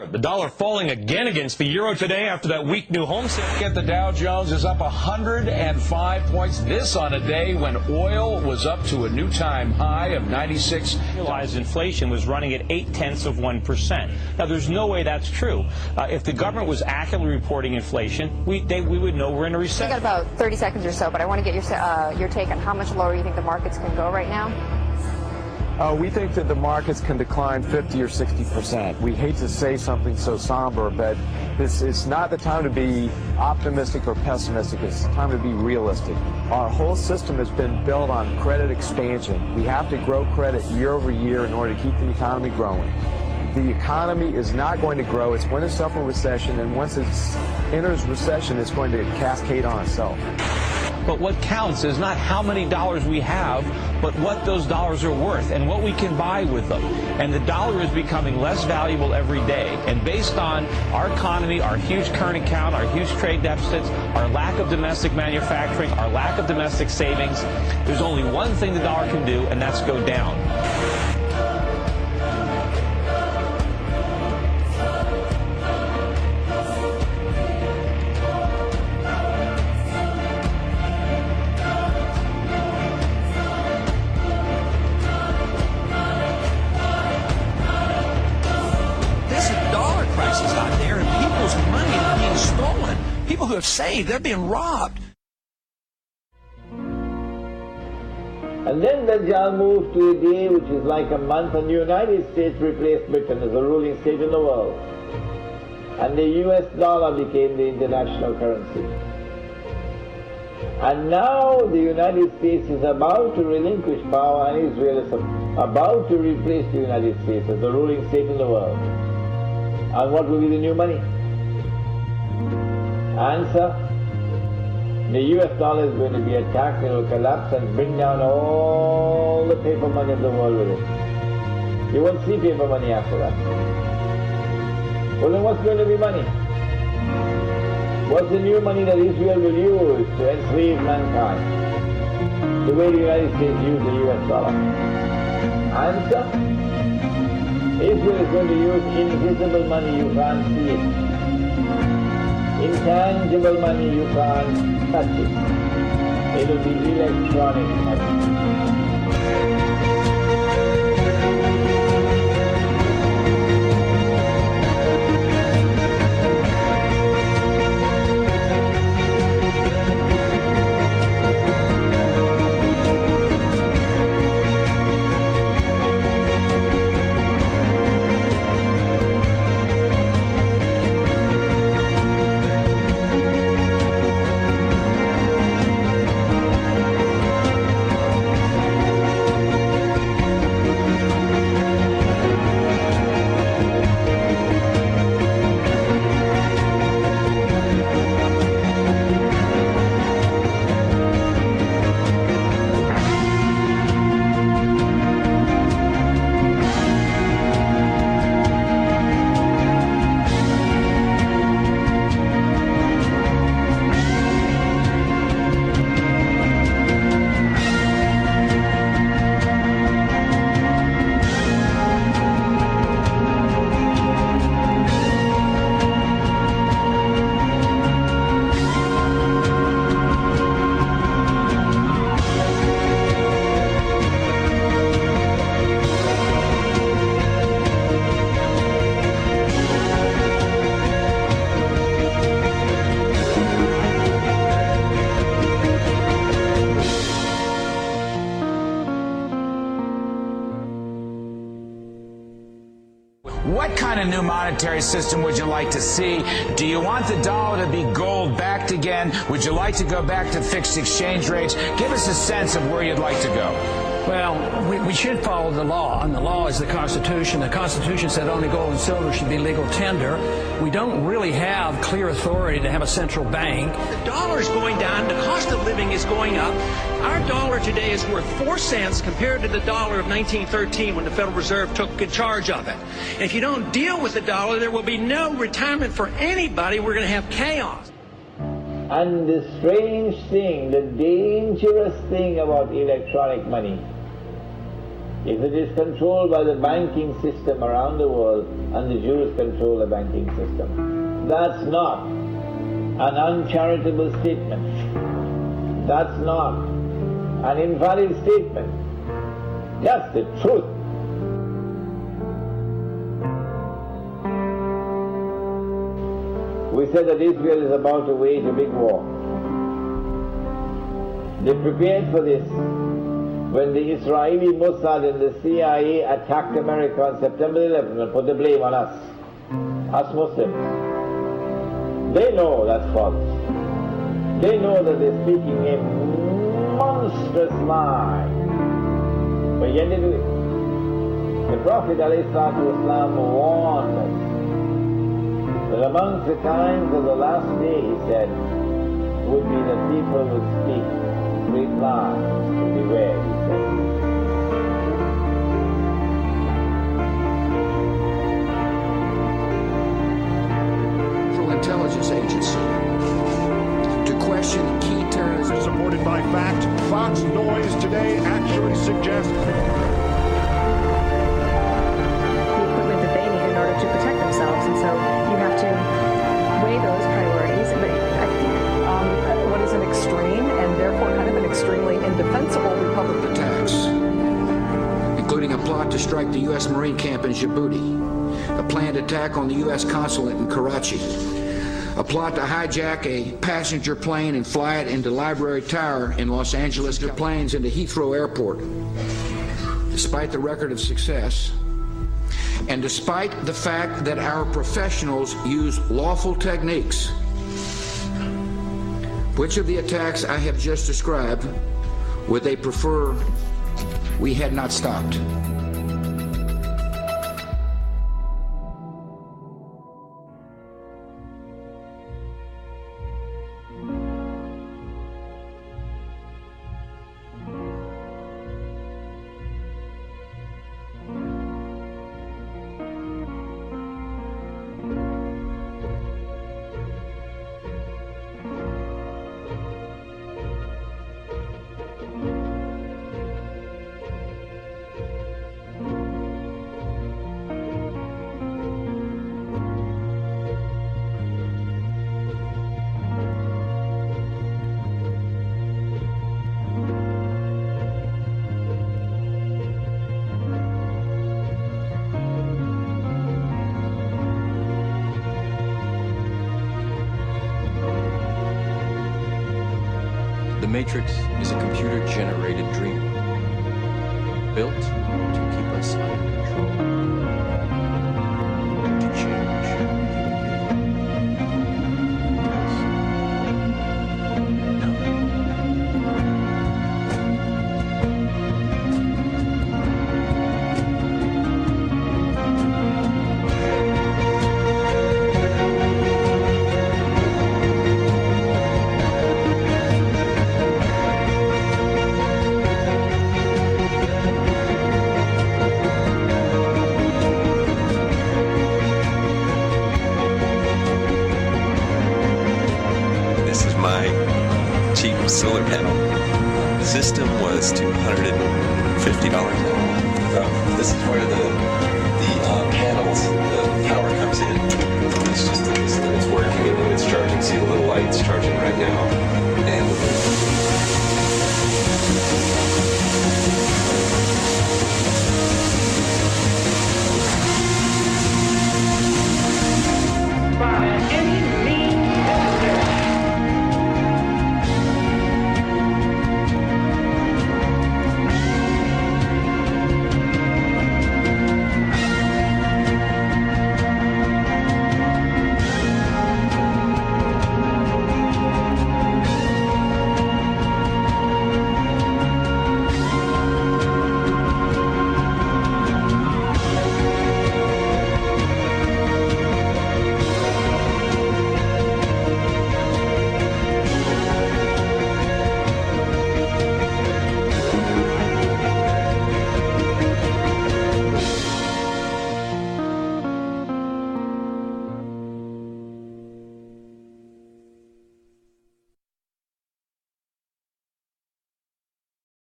The dollar falling again against the euro today after that weak new home sale. The Dow Jones is up 105 points. This on a day when oil was up to a new time high of 96. Realized inflation was running at 0.8%. Now, there's no way that's true. If the government was accurately reporting inflation, we would know we're in a recession. We got about 30 seconds or so, but I want to get your take on how much lower you think the markets can go right now. We think that the markets can decline 50 or 60%. We hate to say something so somber, but it's not the time to be optimistic or pessimistic. It's time to be realistic. Our whole system has been built on credit expansion. We have to grow credit year over year in order to keep the economy growing. The economy is not going to grow. It's going to suffer recession, and once it enters recession, it's going to cascade on itself. But what counts is not how many dollars we have, but what those dollars are worth and what we can buy with them. And the dollar is becoming less valuable every day. And based on our economy, our huge current account, our huge trade deficits, our lack of domestic manufacturing, our lack of domestic savings, there's only one thing the dollar can do, and that's go down. People who have saved, they're being robbed. And then Dajjal moved to a day which is like a month, and the United States replaced Britain as the ruling state in the world. And the US dollar became the international currency. And now the United States is about to relinquish power, and Israel is about to replace the United States as the ruling state in the world. And what will be the new money? Answer: the US dollar is going to be attacked, and it will collapse and bring down all the paper money of the world with it. You won't see paper money after that. Well, then what's going to be money? What's the new money that Israel will use to enslave mankind? The way the United States used the US dollar. Answer: Israel is going to use invisible money, you can't see it. Intangible money, you can't touch it. It will be electronic money. What kind of new monetary system would you like to see? Do you want the dollar to be gold backed again? Would you like to go back to fixed exchange rates? Give us a sense of where you'd like to go. Well, we should follow the law, and the law is the Constitution. The Constitution said only gold and silver should be legal tender. We don't really have clear authority to have a central bank. The dollar is going down. The cost of living is going up. Our dollar today is worth 4 cents compared to the dollar of 1913 when the Federal Reserve took charge of it. And if you don't deal with the dollar, there will be no retirement for anybody. We're going to have chaos. And the strange thing, the dangerous thing about electronic money if it is controlled by the banking system around the world and the Jews control the banking system. That's not an uncharitable statement. That's not an invalid statement. That's the truth. We said that Israel is about to wage a big war. They prepared for this when the Israeli Mossad and the CIA attacked America on September 11th and put the blame on us Muslims. They know that's false. They know that they're speaking a monstrous lie. But yet they do it. The Prophet ﷺ warned us that amongst the times of the last day, he said, would be that people would speak great lies. Beware, he said. Intelligence agency to question key terms. Supported by fact, Fox Noise today actually suggests the equipment that they need in order to protect themselves, and so you have to weigh those priorities. But I think what is an extreme and therefore kind of an extremely indefensible Republican attacks, including a plot to strike the U.S. Marine camp in Djibouti, a planned attack on the U.S. consulate in Karachi, a plot to hijack a passenger plane and fly it into Library Tower in Los Angeles, the planes into Heathrow Airport. Despite the record of success, and despite the fact that our professionals use lawful techniques, which of the attacks I have just described would they prefer we had not stopped? The Matrix is a computer-generated dream, built to keep us under control, to change solar panel. The system was $250 now. This is where the panels, the power comes in. It's just it's working and it's charging. See the little lights charging right now.